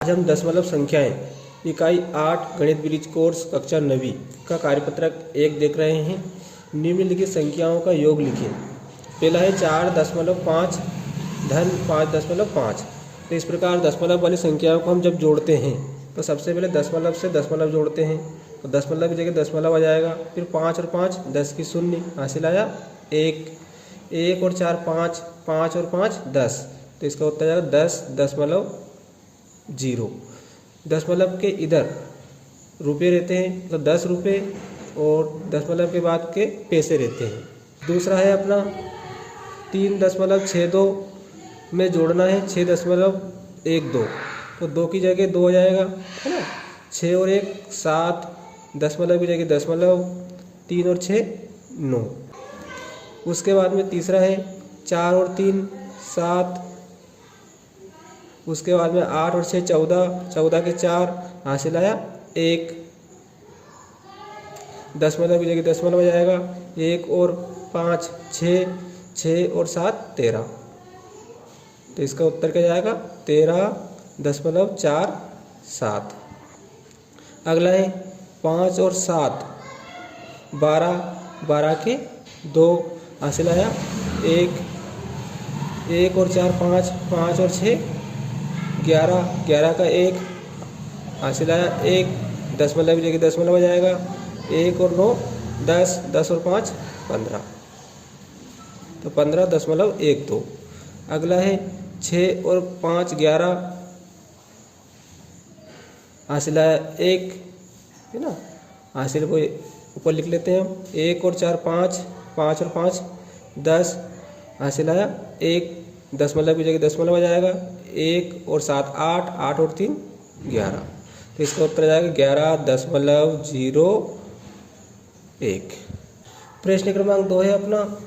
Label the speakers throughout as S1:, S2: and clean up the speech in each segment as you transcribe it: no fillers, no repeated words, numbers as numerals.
S1: आज हम दशमलव संख्याएं इकाई 8 गणित ब्रिज कोर्स कक्षा 9वीं का कार्यपत्रक 1 देख रहे हैं। निम्नलिखित संख्याओं का योग लिखें। पहला है 4.5 धन 5.5। तो इस प्रकार दशमलव वाली संख्याओं को हम जब जोड़ते हैं तो सबसे पहले दशमलव से दशमलव जोड़ते हैं, तो दशमलव की जगह दशमलव आ जाएगा। फिर 5 और 5 10 की शून्य, हासिल आया 1। 1 और 4 5, 5 और 5 10, तो इसका उत्तर जाएगा 10.0। दशमलव के इधर रुपये रहते हैं तो 10 रुपये, और दशमलव के बाद के पैसे रहते हैं। दूसरा है अपना 3.62 में जोड़ना है 6.12, तो 2 की जगह 2 हो जाएगा, है ना। 6 और 1 7, दशमलव की जगह दशमलव, 3 और 6 9। उसके बाद में तीसरा है 4 और 3 7, उसके बाद में 8 और 6 14, 14 के 4, हासिल आया 1। दशमलव की जगह दशमलव हो जाएगा, 1 और 5 6, 6 और 7 13, तो इसका उत्तर क्या जाएगा 13.47। अगला है 5 और 7 12, 12 के 2, हासिल आया 1। 1 और 4 5, 5 और 6 11, 11 का 1, हासिल आया 1। दशमलव की जगह दशमलव हो जाएगा, 1 और 9 10, 10 और 5 15, तो 15.12। अगला है 6 और 5 11, हासिल आया 1, है ना। हासिल को ऊपर लिख लेते हैं हम। 1 और 4 5, 5 और 5 10, हासिल आया 1। दशमलव की जगह दशमलव आ जाएगा, 1 और 7 8, 8 और 3 11, तो इसका उत्तर आ जाएगा 11.01। प्रश्न क्रमांक 2 है अपना,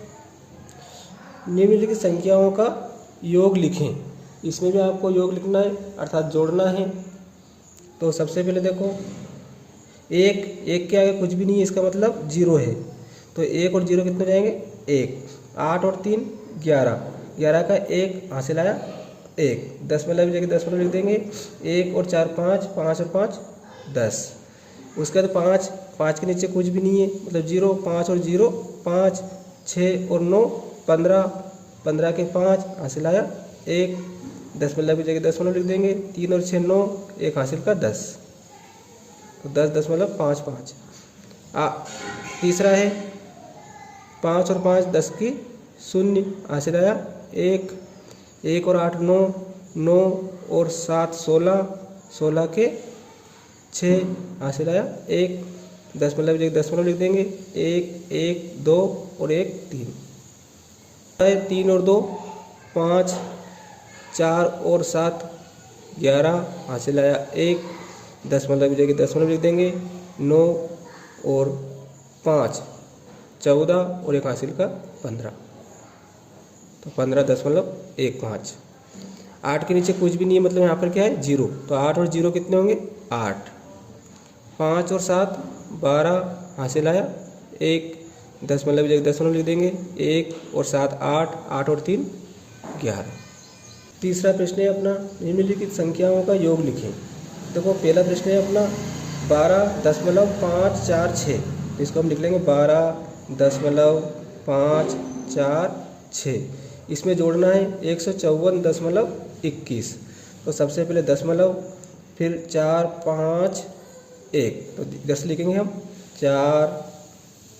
S1: निम्नलिखित संख्याओं का योग लिखें। इसमें भी आपको योग लिखना है, अर्थात जोड़ना है। तो सबसे पहले देखो, 1 के आगे कुछ भी नहीं है, इसका मतलब 0 है, तो 1 और 0 कितने जाएंगे 1। 8 और 3 11, 11 का 1, हासिल आया 1। दशमलव की जगह दशमलव लिख देंगे। 1 और 4 5, 5 और 5 10। उसके बाद 5, 5 के नीचे कुछ भी नहीं है, मतलब 0। 5 और 0 5, 6 और 9 15, 15 के 5, हासिल आया 1। दशमलव की जगह दशमलव लिख देंगे। 3 और 6 9, 1 हासिल का 10, तो 10.55। तीसरा है 5 और 5 10 की शून्य, हासिल आया 1। 1 और 8 9, 9 और 7 16, 16 के 6, हासिल आया 1। दशमलव की जगह दशमलव लिख देंगे। 1 1 2 और 1 3। 3 और 2 5, 4 और 7 11, हासिल आया 1। दशमलव की जगह दशमलव लिख देंगे। 9 और 5 14 और 1 हासिल का 15, तो 15.15। 8 के नीचे कुछ भी नहीं है, मतलब यहाँ पर क्या है 0, तो 8 और 0 कितने होंगे 8। 5 और 7 12, हासिल आया 1। दशमलव की जगह दशमलव लिख देंगे। 1 और 7 8, 8 और 3 11। तीसरा प्रश्न है अपना, निम्नलिखित संख्याओं का योग लिखें। देखो पहला प्रश्न है अपना 12.546, तो इसको हम लिख लेंगे 12.546। इसमें जोड़ना है 154.21, तो सबसे पहले दशमलव, फिर 4 5 1, तो 10 लिखेंगे हम। 4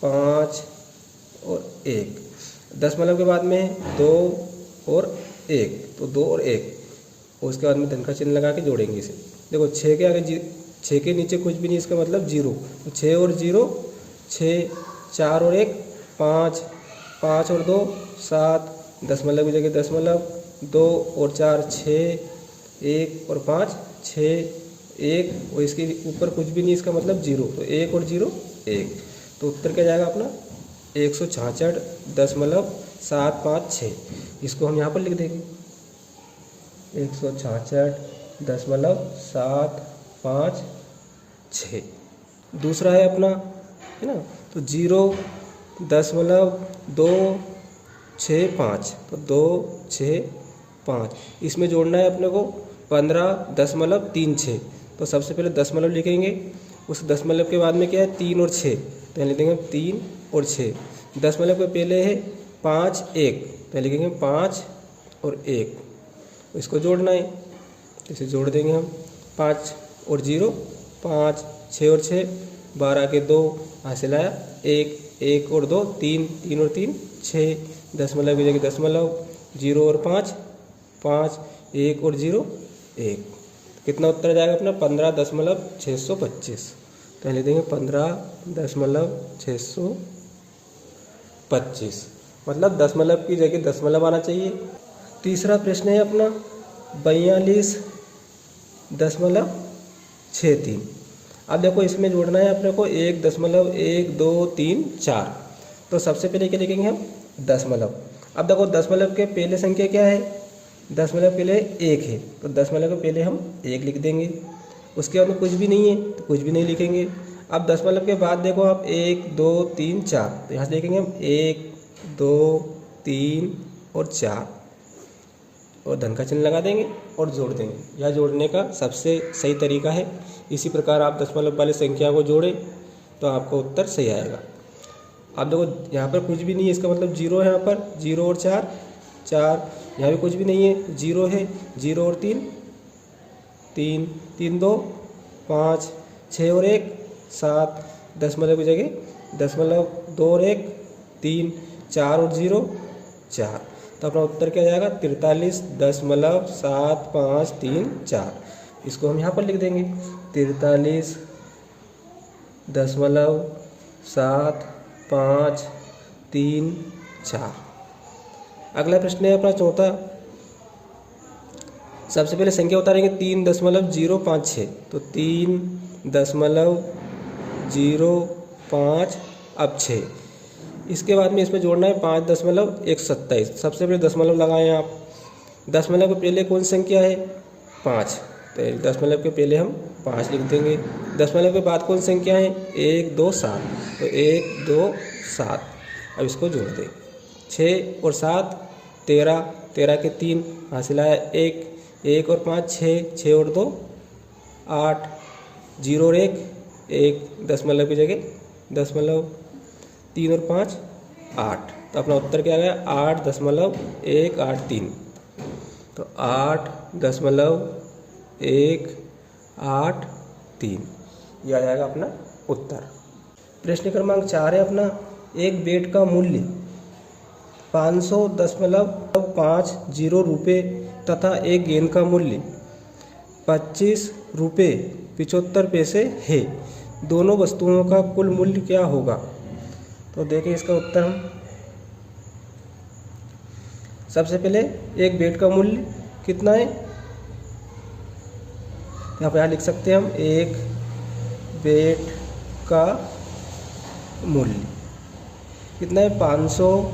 S1: 5 और 1, दशमलव के बाद में 2 और 1, तो 2 और 1, और उसके बाद में धन का चिन्ह लगा के जोड़ेंगे इसे। देखो 6 के आगे 6 के नीचे कुछ भी नहीं, इसका मतलब 0, तो 6 और 0 6, 4 और 1 5, 5 और 2 7, दशमलव की जगह दशमलव, 2 और 4 6, 1 और 5 6, 1 और इसके ऊपर कुछ भी नहीं, इसका मतलब 0, तो 1 और 0 1, तो उत्तर क्या जाएगा अपना 166.756। इसको हम यहाँ पर लिख देंगे 166.756। दूसरा है अपना, है ना, तो 0.265, तो 2 6 5, इसमें जोड़ना है अपने को 15.36। तो सबसे पहले दशमलव लिखेंगे, उस दशमलव के बाद में क्या है 3 और 6, तो यहाँ लिखेंगे 3 और 6। दशमलव के पहले है 5 1, तो लिखेंगे 5 और 1, इसको जोड़ना है, इसे जोड़ देंगे हम। 5 और 0 5, 6 और 6 12 के 2 हासिल आया 1, 1 और 2 3, 3 और 3 6, दशमलव की जगह दशमलव, 0 और 5 5, 1 और 0 1, कितना उत्तर जाएगा अपना 15.625। तो लिख देंगे 15.625, मतलब दशमलव की जगह दशमलव आना चाहिए। तीसरा प्रश्न है अपना 42.63। अब देखो इसमें जोड़ना है अपने को 1.1 2 3 4। तो सबसे पहले क्या लिखेंगे हम दशमलव। अब देखो दशमलव के पहले संख्या क्या है, दशमलव पहले 1 है, तो दशमलव के पहले हम 1 लिख देंगे। उसके बाद में कुछ भी नहीं है तो कुछ भी नहीं लिखेंगे। अब दशमलव के बाद देखो आप 1 2 3 4, तो यहाँ से लिखेंगे हम 1 2 3 और 4 और धन का चिन्ह लगा देंगे और जोड़ देंगे। यह जोड़ने का सबसे सही तरीका है। इसी प्रकार आप दशमलव वाली संख्या को जोड़ें तो आपका उत्तर सही आएगा। आप देखो यहाँ पर कुछ भी नहीं है, इसका मतलब 0 है, यहाँ पर 0 और 4 4, यहाँ भी कुछ भी नहीं है 0 है, 0 और 3 3 3 2 5, 6 और 1 7, दशमलव की जगह दशमलव 2 और 1 3, 4 और 0 4। तो अपना उत्तर क्या जाएगा 43.7534। इसको हम यहाँ पर लिख देंगे 43.7534। अगला प्रश्न है अपना चौथा। सबसे पहले संख्या उतारेंगे 3.056, तो 3.056 अब 6। इसके बाद में इसमें जोड़ना है 5.127। सबसे पहले दशमलव लगाएं आप। दशमलव के पहले कौन सी संख्या है 5, तो दशमलव के पहले हम 5 लिख देंगे। दशमलव के बाद कौन सी संख्या है 1 2 7, तो 1 2 7। अब इसको जोड़ दें 6 और 7 13, 13 के 3 हासिल आया 1, 1 और 5 6, 6 और 2 8, 0 और 1 1, दशमलव की जगह दशमलव 3 और 5 8। तो अपना उत्तर क्या आ गया 8.183। तो 8.183 यह आ जाएगा अपना उत्तर। प्रश्न क्रमांक 4 है अपना, एक बेड का मूल्य 500.50 रुपये तथा एक गेंद का मूल्य 25 रुपये 75 पैसे है। दोनों वस्तुओं का कुल मूल्य क्या होगा। तो देखिए इसका उत्तर हम सबसे पहले एक बेड का मूल्य कितना है, यहाँ पर लिख सकते हैं हम एक बेड का मूल्य कितना है 500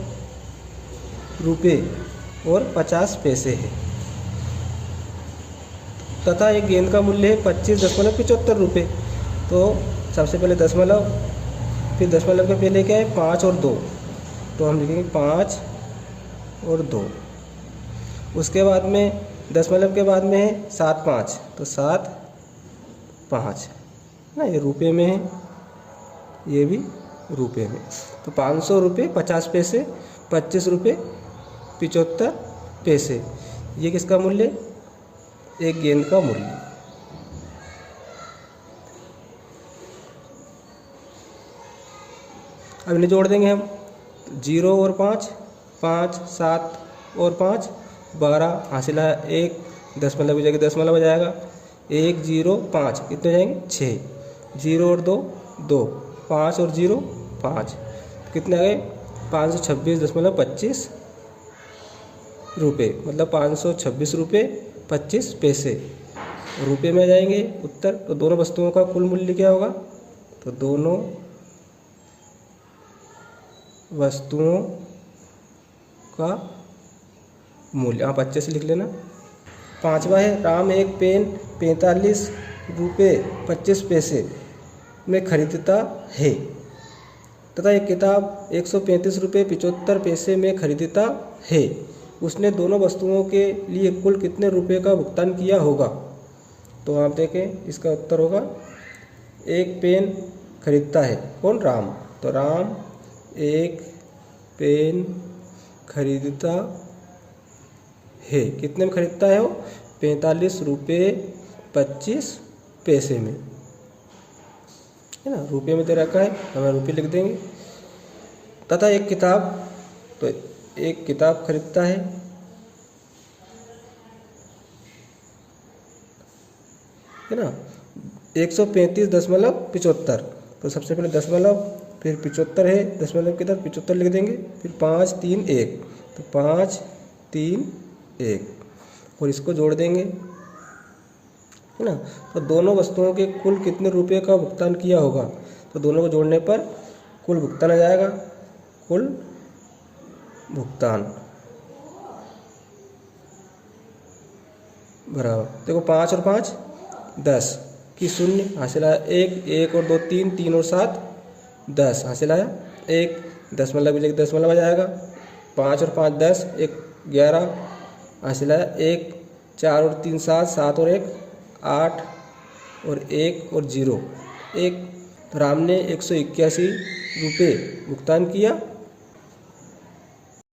S1: रुपये और 50 पैसे है, तथा एक गेंद का मूल्य है 25.75 रुपये। तो सबसे पहले दशमलव, फिर दशमलव के पहले क्या है 5 और 2, तो हम लिखेंगे 5 और 2। उसके बाद में दशमलव के बाद में है 7 5, तो 7 5 ना, ये रुपये में है, ये भी रुपये में। तो 500 रुपये 50 पैसे, 25 रुपये 75 पैसे, ये किसका मूल्य, एक गेंद का मूल्य। अब इन्हें जोड़ देंगे हम 0 और 5 5, 7 और 5 12 हासिल है 1, दशमलव की जगह दशमलव हो जाएगा 1 0 5, कितने जाएंगे 6, 0 और 2 2, 5 और 0 5, कितने आ गए 526.25 रुपये, मतलब 526 रुपये 25 पैसे रुपये में आ जाएंगे उत्तर। तो दोनों वस्तुओं का कुल मूल्य क्या होगा, तो दोनों वस्तुओं का मूल्य आप अच्छे से लिख लेना। पांचवा है, राम एक पेन 45 रुपये 25 पैसे में खरीदता है तथा एक किताब 135 रुपये 75 पैसे में खरीदता है। उसने दोनों वस्तुओं के लिए कुल कितने रुपए का भुगतान किया होगा। तो आप देखें इसका उत्तर होगा, एक पेन खरीदता है कौन, राम। तो राम एक पेन खरीदता है, कितने में खरीदता है वो, 45 रुपये 25 पैसे में, है ना। रुपये में दे रखा है, हमें रुपये लिख देंगे। तथा एक किताब, तो एक किताब खरीदता है ना 135.75। तो सबसे पहले दशमलव, फिर 75 है, दशमलव की तरफ 75 लिख देंगे, फिर 5 3 1, तो 5 3 1 और इसको जोड़ देंगे, है ना। तो दोनों वस्तुओं के कुल कितने रुपए का भुगतान किया होगा। तो दोनों को जोड़ने पर कुल भुगतान आ जाएगा, कुल भुगतान बराबर, देखो 5 और 5 10 की शून्य हासिल आया, 1 1 और 2 3, 3 और 7 10 हासिल आया, 1 दशमलव भी दशमलव आ जाएगा, 5 और 5 10, 1 11 हासिल आया, 1 4 और 3 7, 7 और 1 8 और 1 और 0 1। राम ने 181 रुपये भुगतान किया